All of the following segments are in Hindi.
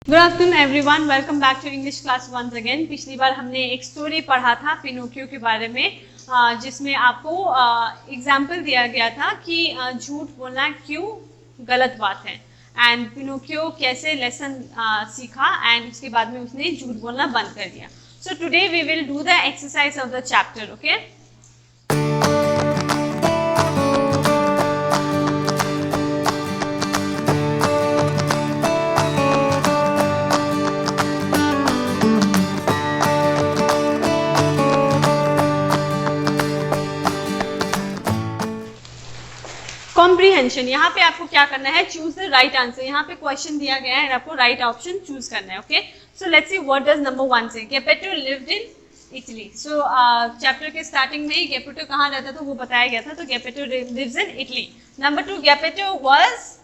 Good afternoon everyone, welcome back to English class once again. पिछली बार हमने एक स्टोरी पढ़ा था पिनोकियो के बारे में, जिसमें आपको एग्जाम्पल दिया गया था कि झूठ बोलना क्यों गलत बात है एंड पिनोकियो कैसे लेसन सीखा एंड उसके बाद में उसने झूठ बोलना बंद कर दिया। So today we will do the exercise of the chapter. Okay, comprehension. यहाँ पे आपको क्या करना है, चूज द राइट आंसर। यहाँ पे क्वेश्चन दिया गया है, आपको राइट ऑप्शन चूज करना है। Okay, so let's see what does number 1 say. Geppetto lived in Italy. So chapter के स्टार्टिंग में ही गेपेटो कहाँ रहता था वो बताया गया था, तो Geppetto lives in Italy. Number 2, Geppetto was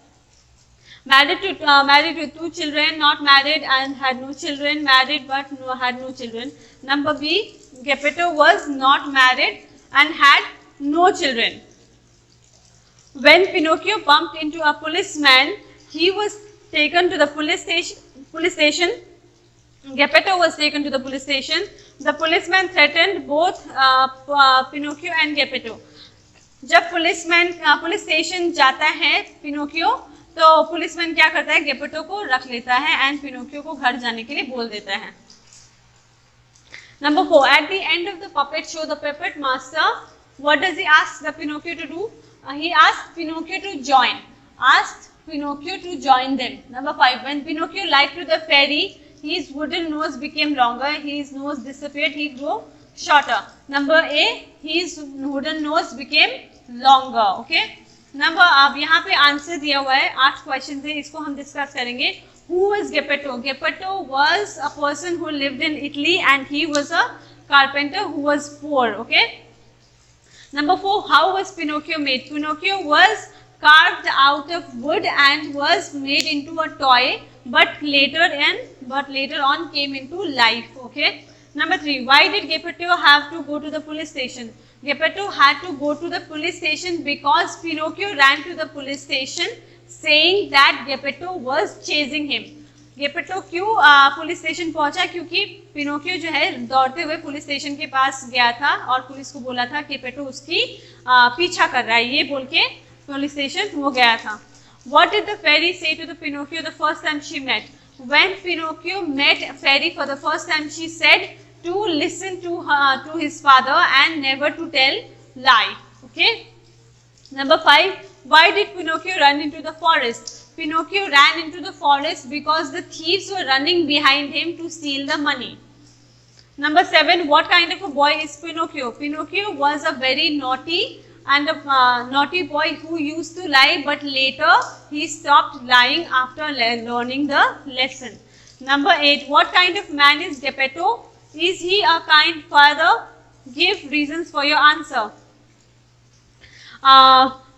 married with 2 children, not married and had no children, married but had no children. Number B, Geppetto was not married and had no children. When Pinocchio bumped into a policeman, he was taken to the police station. Geppetto was taken to the police station. The policeman threatened both Pinocchio and Geppetto. जब पुलिस स्टेशन जाता है पिनोकियो, तो पुलिसमैन क्या करता है, गेपेटो को रख लेता है एंड पिनोकियो को घर जाने के लिए बोल देता है। Number 4, at the end of the puppet show, the puppet master, what does he ask the Pinocchio to do? He asked Pinocchio to join. Asked Pinocchio to join them. Number 5, when Pinocchio lied to the fairy, his wooden nose became longer. His nose disappeared. He grew shorter. Number A, his wooden nose became longer. Okay. Number, अब यहाँ पे आंसर दिया हुआ है, 8 क्वेश्चन है, इसको हम डिस्कस करेंगे। Who was Geppetto? Geppetto was a person who lived in Italy and he was a carpenter who was poor. Okay. Number 4, how was Pinocchio made? Pinocchio was carved out of wood and was made into a toy, but later on came into life. Okay. Number 3, why did Geppetto have to go to the police station? Geppetto had to go to the police station because Pinocchio ran to the police station saying that Geppetto was chasing him. Geppetto क्यों पुलिस स्टेशन पहुंचा? क्योंकि पिनोकियो जो है दौड़ते हुए पुलिस स्टेशन के पास गया था और पुलिस को बोला था गेपेटो उसकी पीछा कर रहा है, ये बोल के पुलिस स्टेशन वो गया था। What did the fairy say to the Pinocchio the first time she met? When Pinocchio met fairy for the first time, she said to listen to his father and never to tell lie. Okay. Number 5, why did Pinocchio run into the forest? Pinocchio ran into the forest because the thieves were running behind him to steal the money. Number 7, what kind of a boy is Pinocchio? Pinocchio was a very naughty and a naughty boy who used to lie, but later he stopped lying after learning the lesson. Number 8, what kind of man is Geppetto? Is he a kind father? Give reasons for your answer.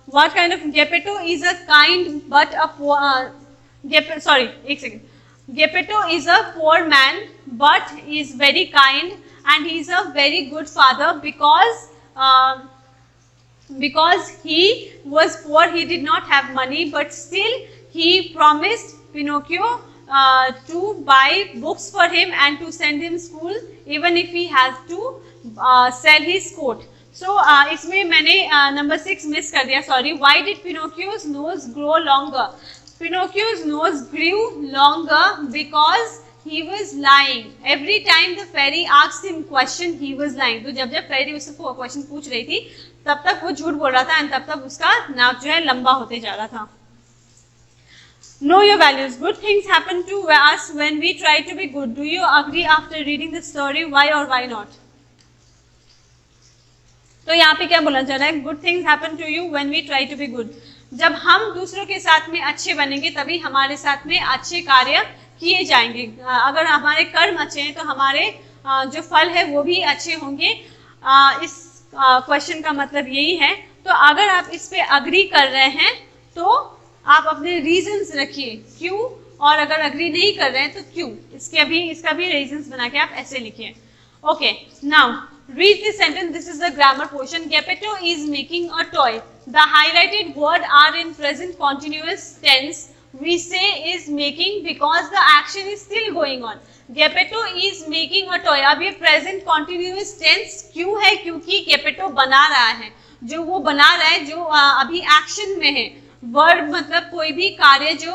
What kind of Geppetto is a kind but a poor. Geppetto is a poor man but is very kind and he is a very good father because he was poor, he did not have money, but still he promised Pinocchio to buy books for him and to send him school even if he has to sell his coat. So इसमें मैंने number 6 मिस कर दिया, sorry. Why did Pinocchio's nose grow longer? Pinocchio's nose grew longer because he was lying. Every time the fairy asked him question, he was lying. तो जब fairy उसको क्वेश्चन पूछ रही थी तब तक वो झूठ बोल रहा था एंड तब तक उसका नाक जो है लंबा होते जा रहा था। Know your values. Good things happen to us when we try to be good. Do you agree after reading the story? Why or why not? तो यहाँ पे क्या बोला जा रहा है, good things happen to you when we try to be good. जब हम दूसरों के साथ में अच्छे बनेंगे तभी हमारे साथ में अच्छे कार्य किए जाएंगे। अगर हमारे कर्म अच्छे हैं तो हमारे जो फल है वो भी अच्छे होंगे। इस क्वेश्चन का मतलब यही है। तो अगर आप इस पे अग्री कर रहे हैं तो आप अपने रीजंस रखिए क्यों, और अगर अग्री नहीं कर रहे हैं तो क्यों, इसका भी रीजंस बना के आप ऐसे लिखिए। Okay, now read this sentence. This is the grammar portion. Geppetto is making a toy. The highlighted words are in present continuous tense. we say is making because the action is still going on. Gepetto is making a toy. अब ये present continuous tense क्यों है? क्योंकि Gepetto बना रहा है, जो वो बना रहा है, जो अभी action में है. Verb मतलब कोई भी कार्य जो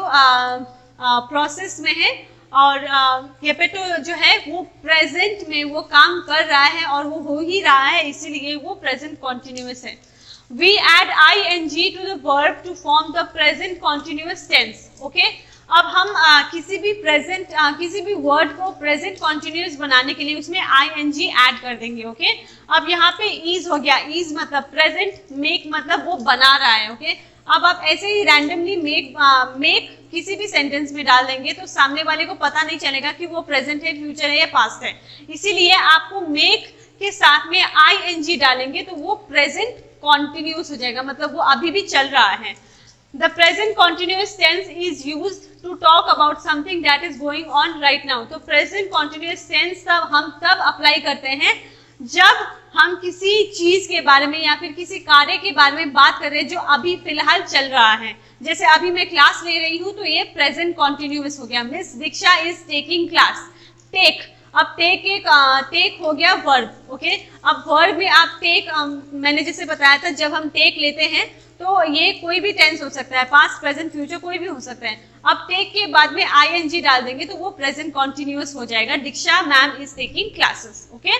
process में है, और Gepetto जो है वो present में वो काम कर रहा है और वो हो ही रहा है, इसीलिए वो present continuous है. We add ing to the verb to form the present continuous tense. Okay? अब हम किसी भी वर्ड को प्रेजेंट कॉन्टिन्यूस बनाने के लिए उसमें ing ऐड कर देंगे. ओके? अब यहाँ पे is हो गया. is मतलब प्रेजेंट, make मतलब वो बना रहा है. ओके? अब आप ऐसे ही रैंडमली make किसी भी सेंटेंस में डाल देंगे तो सामने वाले को पता नहीं चलेगा कि वो प्रेजेंट है, फ्यूचर है या पास्ट है. इसीलिए आपको make के साथ में ing डालेंगे तो वो प्रेजेंट कॉन्टिन्यूस हो जाएगा, मतलब वो अभी भी चल रहा है. The present continuous tense is used to talk about something that is going on right now. तो present continuous tense हम तब अप्लाई करते हैं जब हम किसी चीज के बारे में या फिर किसी कार्य के बारे में बात कर रहे हैं जो अभी फिलहाल चल रहा है. जैसे अभी मैं क्लास ले रही हूँ तो ये प्रेजेंट कॉन्टिन्यूस हो गया. Miss Diksha is taking class. Take, अब टेक हो गया वर्ब. ओके? अब वर्ब में आप टेक, मैंने जैसे बताया था जब हम टेक लेते हैं तो ये कोई भी टेंस हो सकता है, पास्ट, प्रेजेंट, फ्यूचर कोई भी हो सकता है. अब टेक के बाद में ing डाल देंगे तो वो प्रेजेंट कॉन्टिन्यूस हो जाएगा. Diksha ma'am is taking classes. Okay?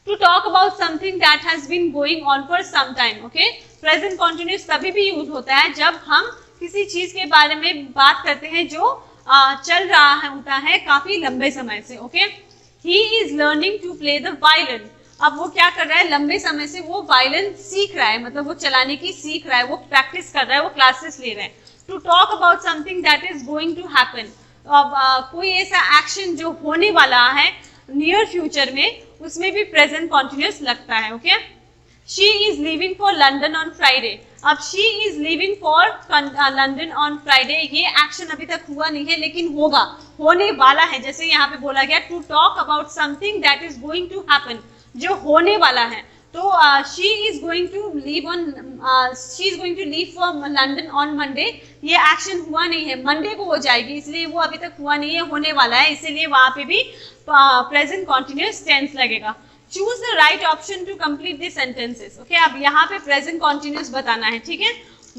To talk about something that has been going on for some time. Okay? Present continuous तभी भी यूज होता है जब हम किसी चीज के बारे में बात करते हैं जो चल रहा है होता है काफी लंबे समय से. Okay? He is learning to play the violin. अब वो क्या कर रहा है? लंबे समय से वो वायलिन सीख रहा है, मतलब वो चलाने की सीख रहा है, वो प्रैक्टिस कर रहा है, वो क्लासेस ले रहा है. To talk about something that is going to happen. अब कोई ऐसा एक्शन जो होने वाला है नियर फ्यूचर में, उसमें भी प्रेजेंट कॉन्टिन्यूस लगता है. Okay? She is leaving for London on Friday. अब she is leaving for London on Friday, ये एक्शन अभी तक हुआ नहीं है लेकिन होगा, होने वाला है. जैसे यहाँ पे बोला गया to talk about something that is going to happen, जो होने वाला है. तो she is going to leave for London on Monday, ये एक्शन हुआ नहीं है, मंडे को हो जाएगी, इसलिए वो अभी तक हुआ नहीं है, होने वाला है, इसीलिए वहां पे भी प्रेजेंट कॉन्टिन्यूस टेंस लगेगा. Choose the right option to complete the sentences. Okay? अब यहाँ पे प्रेजेंट कॉन्टिन्यूस बताना है. ठीक है?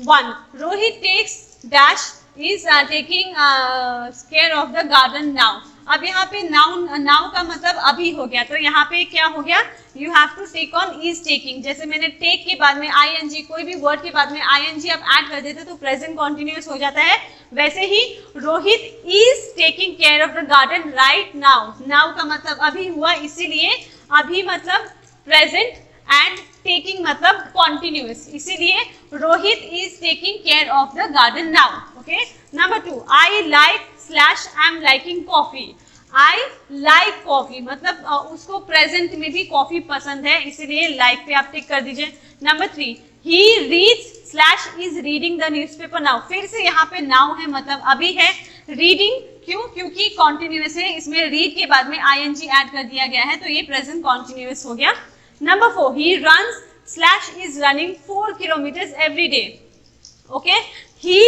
1. Rohit takes dash is taking care of the garden now. अब यहाँ पे नाउ का मतलब अभी हो गया, तो यहाँ पे क्या हो गया? You have to take on is taking. जैसे मैंने टेक के बाद में ing, कोई भी वर्ड के बाद में ing आप ऐड कर देते तो प्रेजेंट कॉन्टिन्यूस हो जाता है. वैसे ही Rohit is taking care of the garden right now. Now का मतलब अभी हुआ, इसीलिए अभी मतलब प्रेजेंट एंड टेकिंग मतलब कॉन्टिन्यूस, इसीलिए Rohit is taking care of the garden now. Okay? Number 2. I like / am liking coffee. I like coffee मतलब उसको प्रेजेंट में भी कॉफी पसंद है, इसीलिए लाइक पे आप टिक कर दीजिए. Number 3. he reads / is reading the newspaper now. फिर से यहाँ पे now है, मतलब अभी है. reading क्यों? क्योंकि कॉन्टिन्यूस है, इसमें read के बाद में ing ऐड कर दिया गया है, तो ये प्रेजेंट कॉन्टिन्यूस हो गया. Number 4. he runs / is running 4 kilometers every day. Okay? he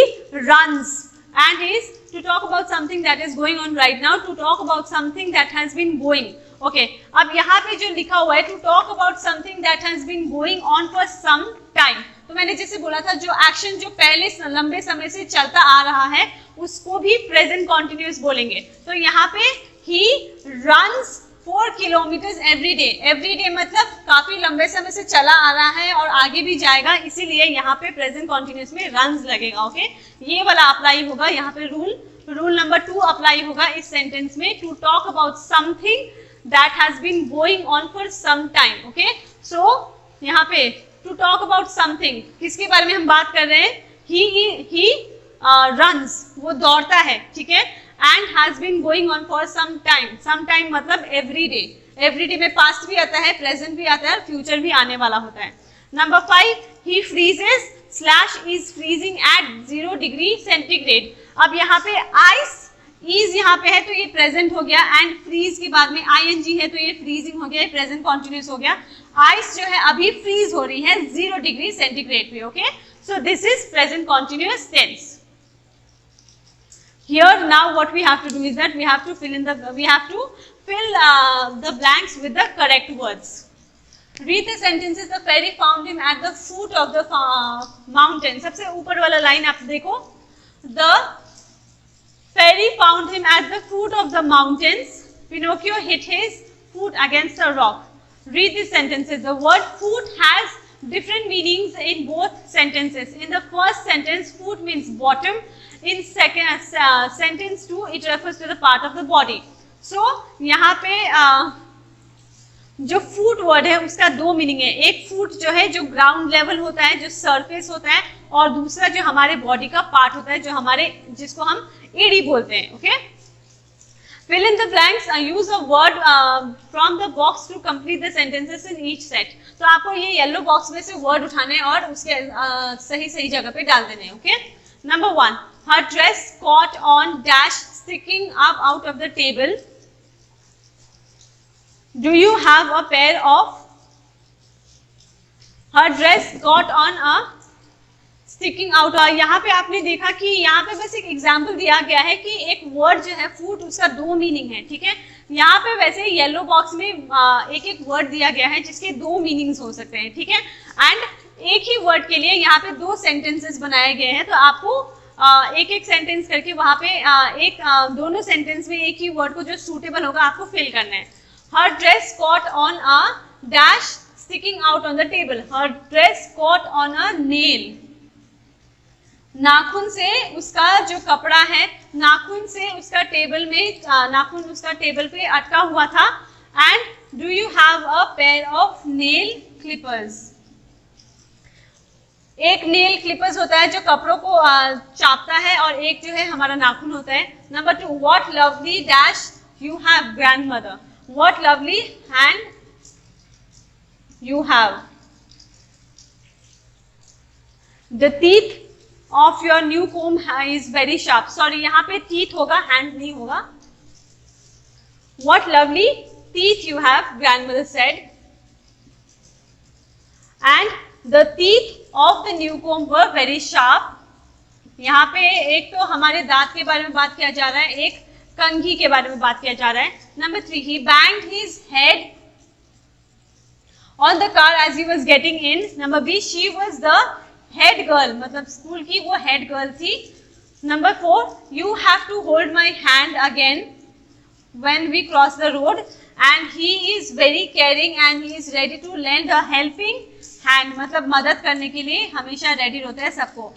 runs and is to talk about something that is going on right now, to talk about something that has been going. Okay? अब यहाँ पे जो लिखा हुआ है to talk about something that has been going on for some time, तो मैंने जैसे बोला था जो एक्शन जो पहले लंबे समय से चलता आ रहा है उसको भी प्रेजेंट कॉन्टिन्यूस बोलेंगे. तो यहाँ पे he runs 4 kilometers every day. every day मतलब काफी लंबे समय से चला आ रहा है और आगे भी जाएगा, इसीलिए यहाँ पे प्रेजेंट कॉन्टिन्यूस में runs लगेगा. ओके? ये वाला अप्लाई होगा यहाँ पे. रूल नंबर 2 अप्लाई होगा इस सेंटेंस में. To talk about something that has been going on for some time. Okay? So यहाँ पे टू टॉक अबाउट समथिंग, किसके बारे में हम बात कर रहे हैं? ही runs, वो दौड़ता है. ठीक है? and has been going on for some time मतलब every day में past भी आता है, present भी आता है, future भी आने वाला होता है. Number 5. he freezes / is freezing at 0 degree centigrade. अब यहाँ पे ice is यहाँ पे है तो ये present हो गया, and freeze के बाद में ing है तो ये freezing हो गया, ये present continuous हो गया. ice जो है अभी freeze हो रही है 0 degree centigrade पे. Okay? so this is present continuous tense. Here now what we have to do is that we have to fill the blanks with the correct words. Read the sentences. The fairy found him at the foot of the mountain. सबसे ऊपर वाला line आप देखो. The fairy found him at the foot of the mountains. Pinocchio hit his foot against a rock. Read these sentences. The word foot has different meanings in both sentences. In the first sentence, foot means bottom. In second sentence 2, it refers to the part of the body. So यहाँ पे जो फूट वर्ड है उसका दो मीनिंग है. एक फूट जो है जो ग्राउंड लेवल होता है, जो सरफेस होता है, और दूसरा जो हमारे बॉडी का पार्ट होता है, जो जिसको हम एड़ी बोलते हैं. Okay, fill in the blanks. Use a word from the box to complete the sentences in each set. तो आपको ये येलो बॉक्स में से वर्ड उठाने और उसके सही जगह पे डाल देने. Okay, number 1, her dress caught on dash sticking up out of the table. Do you have a pair of? Her dress caught on a sticking out. यहाँ पे आपने देखा कि यहाँ पे बस एक एग्जाम्पल दिया गया है कि एक वर्ड जो है फूट, उसका दो मीनिंग है. ठीक है, यहाँ पे वैसे येलो बॉक्स में एक वर्ड दिया गया है जिसके दो मीनिंग्स हो सकते हैं. ठीक है, एंड एक ही वर्ड के लिए यहाँ पे दो सेंटेंसेस बनाए गए हैं. तो आपको एक सेंटेंस करके वहाँ पे दोनों सेंटेंस में एक ही वर्ड को जो सूटेबल होगा आपको फिल करना है. Her dress caught on a dash sticking out on the table. Her dress caught on a nail. नाखून से उसका जो कपड़ा है, नाखून से उसका नाखून उसका टेबल पे अटका हुआ था. And do you have a pair of nail clippers? एक नेल क्लिपर्स होता है जो कपड़ों को चापता है, और एक जो है हमारा नाखून होता है. Number 2, what lovely dash you have grandmother. What lovely hand you have. The teeth of your new comb is very sharp. Sorry, यहाँ पे teeth होगा, hand नहीं होगा. What lovely teeth you have, grandmother said. And the teeth of the new comb were very sharp. यहाँ पे एक तो हमारे दांत के बारे में बात किया जा रहा है, एक कंघी के बारे में बात किया जा रहा है. Number 3, he banged his head on the car as he was getting in. Number B, she was the head girl, मतलब स्कूल की वो head girl थी. Number 4, you have to hold my hand again when we cross the road. And he is very caring and he is ready to lend a helping hand, मतलब मदद करने के लिए हमेशा रेडी रहता है सबको.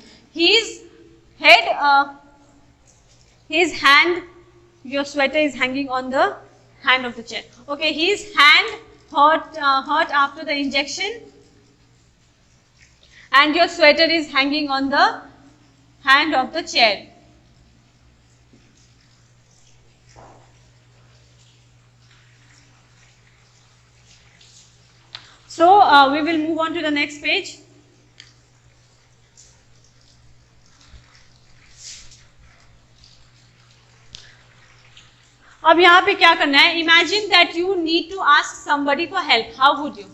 His hand, your sweater is hanging on the hand of the chair. Okay, his hand hurt after the injection, and your sweater is hanging on the hand of the chair. So we will move on to the next page. अब यहाँ पे क्या करना है? Imagine that you need to ask somebody for help. How would you?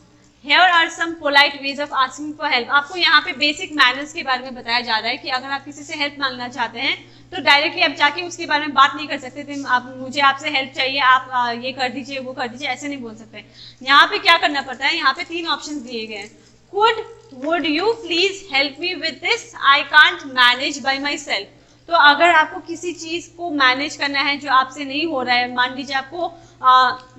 Here are some polite ways of asking for help. आपको यहाँ पे बेसिक मैनर्स के बारे में बताया जा रहा है कि अगर आप किसी से हेल्प मांगना चाहते हैं तो डायरेक्टली आप जाके उसके बारे में बात नहीं कर सकते थे. मुझे आपसे हेल्प चाहिए, आप ये कर दीजिए, वो कर दीजिए, ऐसे नहीं बोल सकते. यहाँ पे क्या करना पड़ता है? यहाँ पे 3 ऑप्शन दिए गए हैं. Would you please help me with this? I can't manage by myself. तो अगर आपको किसी चीज को मैनेज करना है जो आपसे नहीं हो रहा है, मान लीजिए आपको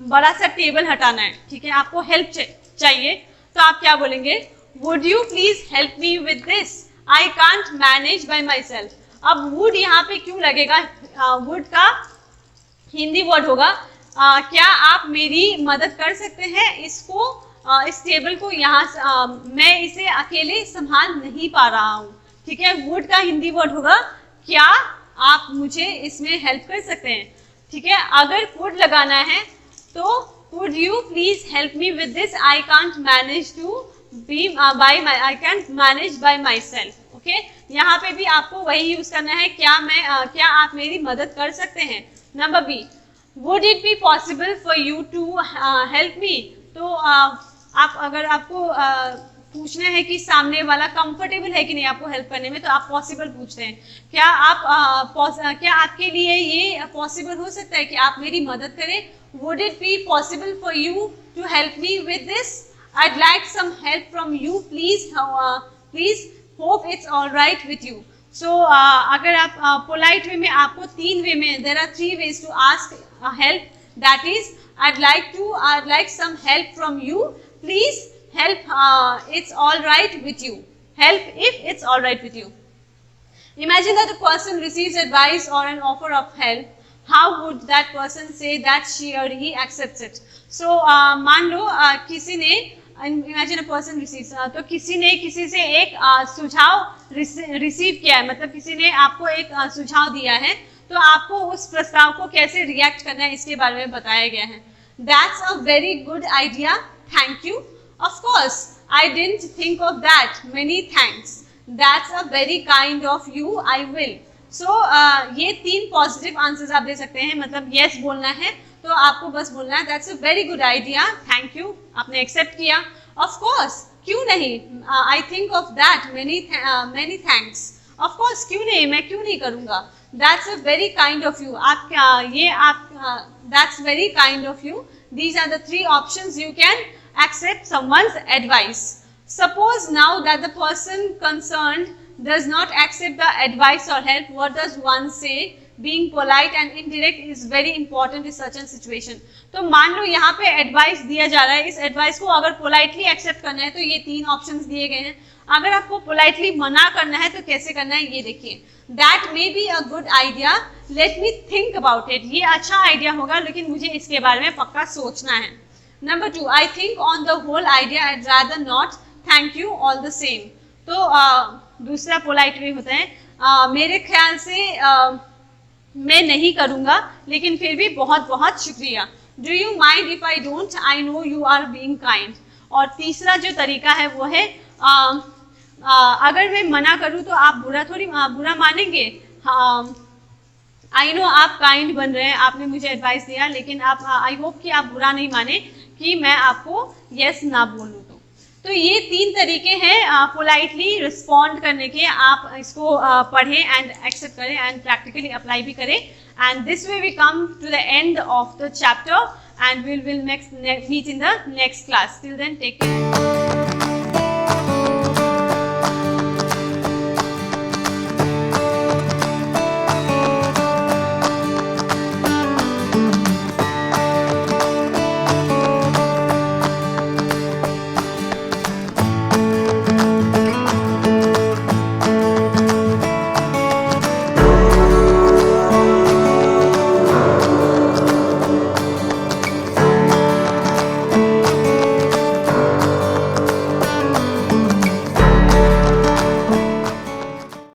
बड़ा सा टेबल हटाना है, ठीक है, आपको हेल्प चाहिए, तो आप क्या बोलेंगे? Would you please help me with this? I can't manage by myself. अब would यहाँ पे क्यों लगेगा? would का हिंदी वर्ड होगा क्या आप मेरी मदद कर सकते हैं? इस टेबल को यहाँ मैं इसे अकेले संभाल नहीं पा रहा हूँ. ठीक है, would का हिंदी वर्ड होगा क्या आप मुझे इसमें हेल्प कर सकते हैं. ठीक है, अगर could लगाना है तो would you please help me with this? I can't manage to be I can't manage by myself. Okay, यहाँ पे भी आपको वही यूज करना है, क्या आप मेरी मदद कर सकते हैं. Number B, would it be possible for you to help me? तो आप अगर आपको पूछना है कि सामने वाला कंफर्टेबल है कि नहीं आपको हेल्प करने में, तो आप पॉसिबल पूछते हैं। क्या आपके लिए ये पॉसिबल हो सकता है कि आप मेरी मदद करें? Would it be possible for you to help me with this? I'd like some help from you, please. Please, hope it's all right with you. So, अगर आप polite way में, आपको 3 वे में, there are 3 ways to ask help. That is, I'd like some help from you. Please help. It's all right with you. Help if it's all right with you. Imagine that a person receives advice or an offer of help. How would that person say that she or he accepts it? So, मान लो किसी ने इमेजिन अ पर्सन रिसीव्स, तो किसी ने किसी से एक सुझाव रिसीव किया है, मतलब किसी ने आपको एक सुझाव दिया है, तो आपको उस प्रस्ताव को कैसे रिएक्ट करना है इसके बारे में बताया गया है। That's a very good idea, thank you. Of course I didn't think of that, many thanks, that's a very kind of you, I will. So ये 3 पॉजिटिव आंसर्स आप दे सकते हैं, मतलब यस बोलना है तो आपको बस बोलना है that's a very good idea, thank you, आपने एक्सेप्ट किया। ऑफ कोर्स, क्यों नहीं, I think of that, many thanks, of course क्यों नहीं, मैं क्यों नहीं करूँगा। That's a very kind of you, that's very kind of you. These are the 3 options you can accept someone's advice. Suppose now that the person concerned does not accept the advice or help, what does one say? Being polite and indirect is very important in such a situation. तो मान लो यहाँ पे एडवाइस दिया जा रहा है, इस एडवाइस को अगर पोलाइटली एक्सेप्ट करना है तो ये 3 ऑप्शंस दिए गए हैं। अगर आपको पोलाइटली मना करना है तो कैसे करना है ये देखिए। That may be a good idea, let me think about it. ये अच्छा आइडिया होगा लेकिन मुझे इसके बारे में पक्का सोचना है। Number 2, I think on the whole idea I'd rather not, thank you all the same. तो दूसरा पोलाइट वे होता है, मेरे ख्याल से मैं नहीं करूँगा लेकिन फिर भी बहुत बहुत शुक्रिया। Do you mind if I don't, I know you are being kind. और तीसरा जो तरीका है वो है अगर मैं मना करूँ तो आप बुरा मानेंगे। आई नो आप काइंड बन रहे हैं, आपने मुझे एडवाइस दिया, लेकिन आप आई होप कि आप बुरा नहीं माने कि मैं आपको यस ना बोलूँ। तो ये 3 तरीके हैं पोलाइटली रिस्पॉन्ड करने के। आप इसको पढ़ें एंड एक्सेप्ट करें एंड प्रैक्टिकली अप्लाई भी करें। And this way we come to the end of the chapter and we will meet in the next class. Till then take care.